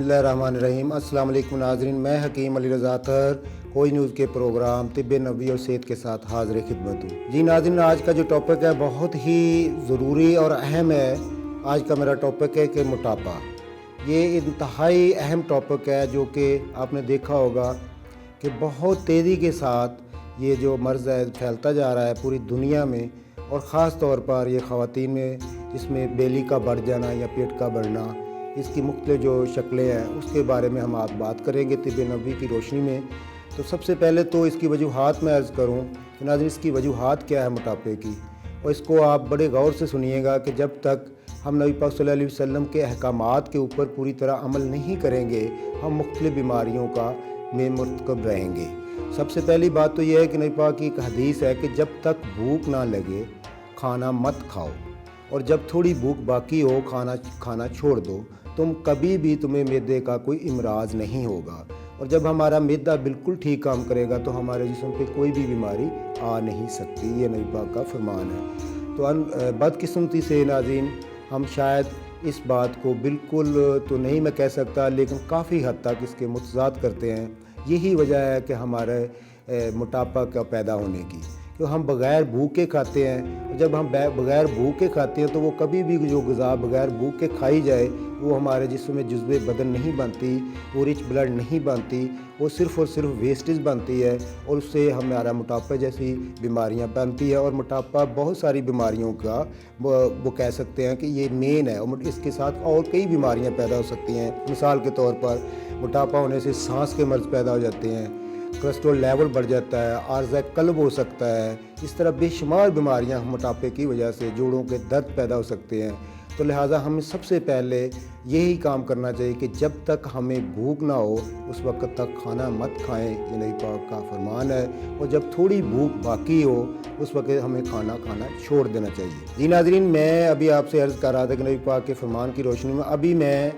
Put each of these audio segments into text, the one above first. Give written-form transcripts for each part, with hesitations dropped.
बिस्मिल्लाहिर्रहमानिर्रहीम। अस्सलाम वालेकुम नाज़रीन, मैं हकीम अली रज़ा अतहर कोई न्यूज़ के प्रोग्राम तिब्बे नबवी और सेहत के साथ हाज़िर खिदमत हूँ। जी नाज़रीन, आज का जो टॉपिक है बहुत ही ज़रूरी और अहम है। आज का मेरा टॉपिक है कि मोटापा। ये इंतहाई अहम टॉपिक है जो कि आपने देखा होगा कि बहुत तेज़ी के साथ ये जो मर्ज़ है फैलता जा रहा है पूरी दुनिया में, और ख़ास तौर पर ये ख़वातीन में, इसमें बेली का बढ़ जाना या पेट का बढ़ना, इसकी मुख्तलिफ जो शक्लें हैं उसके बारे में हम आज बात करेंगे तिब्बे नबवी की रोशनी में। तो सबसे पहले तो इसकी वजूहात मैं अर्ज़ करूँ कि नाज़रीन इसकी वजूहात क्या है मोटापे की, और इसको आप बड़े गौर से सुनिएगा कि जब तक हम नबी पाक सल्लल्लाहु अलैहि वसल्लम के अहकामात के ऊपर पूरी तरह अमल नहीं करेंगे हम मुख्तलिफ बीमारियों का में मुर्तकब रहेंगे। सबसे पहली बात तो यह है कि नबी पाक की एक हदीस है कि जब तक भूख ना लगे खाना मत खाओ, और जब थोड़ी भूख बाकी हो खाना छोड़ दो। कभी भी तुम्हें मैदे का कोई इमराज नहीं होगा, और जब हमारा मैदा बिल्कुल ठीक काम करेगा तो हमारे जिस्म पे कोई भी बीमारी आ नहीं सकती। ये नबी पाक का फरमान है। तो बदकिस्मती से नाज़रीन हम शायद इस बात को बिल्कुल तो नहीं मैं कह सकता, लेकिन काफ़ी हद तक इसके मुतज़ाद करते हैं। यही वजह है कि हमारे मोटापा का पैदा होने की, कि हम बग़ैर भूखे खाते हैं। और जब हम बग़ैर भूखे खाते हैं तो वो कभी भी जो ग़िज़ा बग़ैर भूख के खाई जाए वो हमारे जिस्म में जुज़्वे बदन नहीं बनती, वो रिच ब्लड नहीं बनती, वो सिर्फ़ और सिर्फ वेस्टेज बनती है, और उससे हमारा मोटापा जैसी बीमारियां बनती है। और मोटापा बहुत सारी बीमारियों का वो कह सकते हैं कि ये मेन है, और इसके साथ और कई बीमारियां पैदा हो सकती हैं। मिसाल के तौर पर मोटापा होने से सांस के मर्ज़ पैदा हो जाते हैं, कोलेस्ट्रॉल लेवल बढ़ जाता है, आर्ज़ा कल्ब हो सकता है। इस तरह बेशुमार बीमारियां मोटापे की वजह से, जोड़ों के दर्द पैदा हो सकते हैं। तो लिहाजा हमें सबसे पहले यही काम करना चाहिए कि जब तक हमें भूख ना हो उस वक्त तक खाना मत खाएं, ये नबी पाक का फरमान है। और जब थोड़ी भूख बाकी हो उस वक्त हमें खाना छोड़ देना चाहिए। जी नाज़रीन, मैं अभी आपसे अर्ज़ कर रहा था कि नबी पाक के फरमान की रोशनी में अभी मैं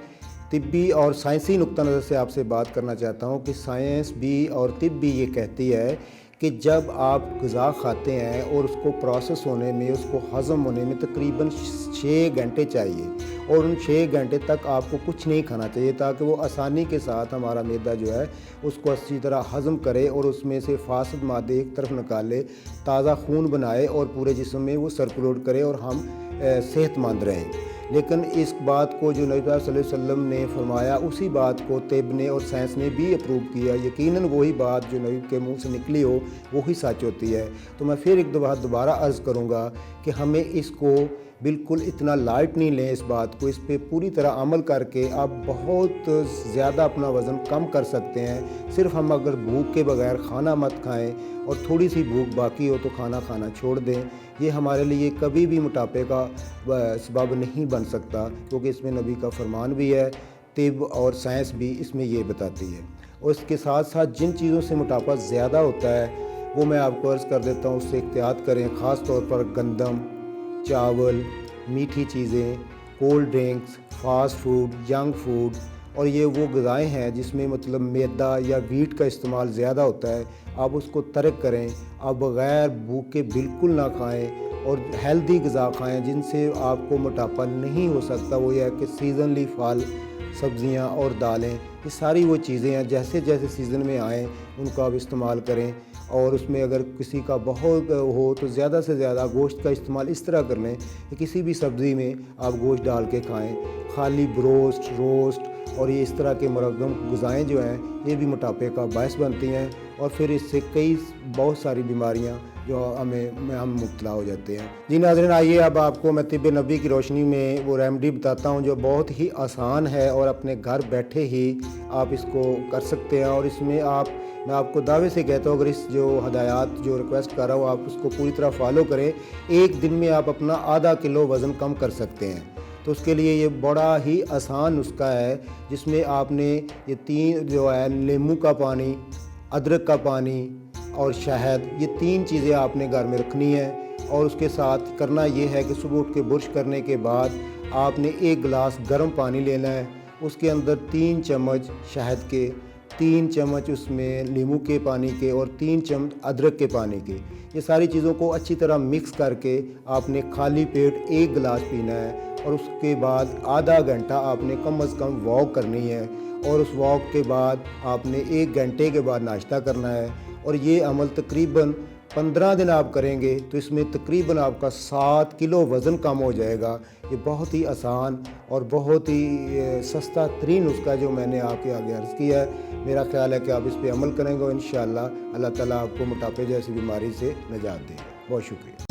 तिब्बी और साइंसी नुक्ता नज़र से आपसे बात करना चाहता हूँ कि साइंस भी और तिब भी ये कहती है कि जब आप ग़िज़ा खाते हैं और उसको प्रोसेस होने में, उसको हज़म होने में तकरीबन 6 घंटे चाहिए, और उन 6 घंटे तक आपको कुछ नहीं खाना चाहिए ताकि वो आसानी के साथ हमारा मैदा जो है उसको अच्छी तरह हज़म करे और उसमें से फासिद मादे एक तरफ निकाले, ताज़ा खून बनाए और पूरे जिस्म में वो सर्कुलेट करे और हम सेहतमंद रहें। लेकिन इस बात को जो नबी सल्लल्लाहु अलैहि वसल्लम ने फरमाया उसी बात को तिब ने और साइंस ने भी अप्रूव किया। यकीनन वही बात जो नबी के मुंह से निकली हो वही सच होती है। तो मैं फिर एक दोबारा अर्ज़ करूँगा कि हमें इसको बिल्कुल इतना लाइट नहीं लें, इस बात को, इस पे पूरी तरह अमल करके आप बहुत ज़्यादा अपना वज़न कम कर सकते हैं। सिर्फ हम अगर भूख के बगैर खाना मत खाएं और थोड़ी सी भूख बाकी हो तो खाना छोड़ दें। ये हमारे लिए कभी भी मोटापे का सबब नहीं बन सकता, क्योंकि इसमें नबी का फरमान भी है, तिब और साइंस भी इसमें ये बताती है। और इसके साथ साथ जिन चीज़ों से मोटापा ज़्यादा होता है वो मैं आपको अर्ज़ कर देता हूँ, उससे एहतियात करें। ख़ास तौर पर गंदम, चावल, मीठी चीज़ें, cold drinks, fast food, junk food, और ये वो ग़िज़ाएँ हैं जिसमें मतलब मैदा या वीट का इस्तेमाल ज़्यादा होता है। आप उसको तर्क करें, आप बग़ैर भूख के बिल्कुल ना खाएं और हेल्दी ग़िज़ा खाएं जिनसे आपको मोटापा नहीं हो सकता। वो ये है कि सीज़नली फल, सब्ज़ियाँ और दालें, ये सारी वो चीज़ें हैं जैसे जैसे सीज़न में आएँ उनको आप इस्तेमाल करें। और उसमें अगर किसी का बहुत हो तो ज़्यादा से ज़्यादा गोश्त का इस्तेमाल इस तरह कर लें कि किसी भी सब्ज़ी में आप गोश्त डाल के खाएं। खाली ब्रोस्ट, रोस्ट और ये इस तरह के मुरगम ग़िज़ाएँ जो हैं ये भी मोटापे का बायस बनती हैं, और फिर इससे बहुत सारी बीमारियां जो हम मुब्तला हो जाते हैं। जी नाज़रीन, आइए अब आपको मैं तिब्बे नबवी की रोशनी में वो रेमेडी बताता हूं जो बहुत ही आसान है और अपने घर बैठे ही आप इसको कर सकते हैं। और इसमें मैं आपको दावे से कहता हूँ, अगर इस जो हदायत जो रिक्वेस्ट कर रहा हूँ आप उसको पूरी तरह फॉलो करें, एक दिन में आप अपना आधा किलो वज़न कम कर सकते हैं। तो उसके लिए ये बड़ा ही आसान नुस्खा है जिसमें आपने ये 3 जो है नींबू का पानी, अदरक का पानी और शहद, ये 3 चीज़ें आपने घर में रखनी है। और उसके साथ करना ये है कि सुबह उठ के ब्रश करने के बाद आपने 1 गिलास गर्म पानी लेना है, उसके अंदर 3 चम्मच शहद के, 3 चम्मच उसमें नींबू के पानी के और 3 चम्मच अदरक के पानी के, ये सारी चीज़ों को अच्छी तरह मिक्स करके आपने खाली पेट 1 गिलास पीना है। اور اس کے بعد آدھا گھنٹہ آپ نے کم از کم واک کرنی ہے، اور اس واک کے بعد آپ نے 1 گھنٹے کے بعد ناشتہ کرنا ہے، اور یہ عمل تقریباً 15 دن آپ کریں گے تو اس میں تقریباً آپ کا 7 کلو وزن کم ہو جائے گا۔ یہ بہت ہی آسان اور بہت ہی سستا ترین نسخہ جو میں نے آپ کے آگے عرض کیا ہے، میرا خیال ہے کہ آپ اس پہ عمل کریں گے، اور انشاءاللہ اللہ تعالیٰ آپ کو موٹاپے جیسی بیماری سے نجات دے گا۔ بہت شکریہ۔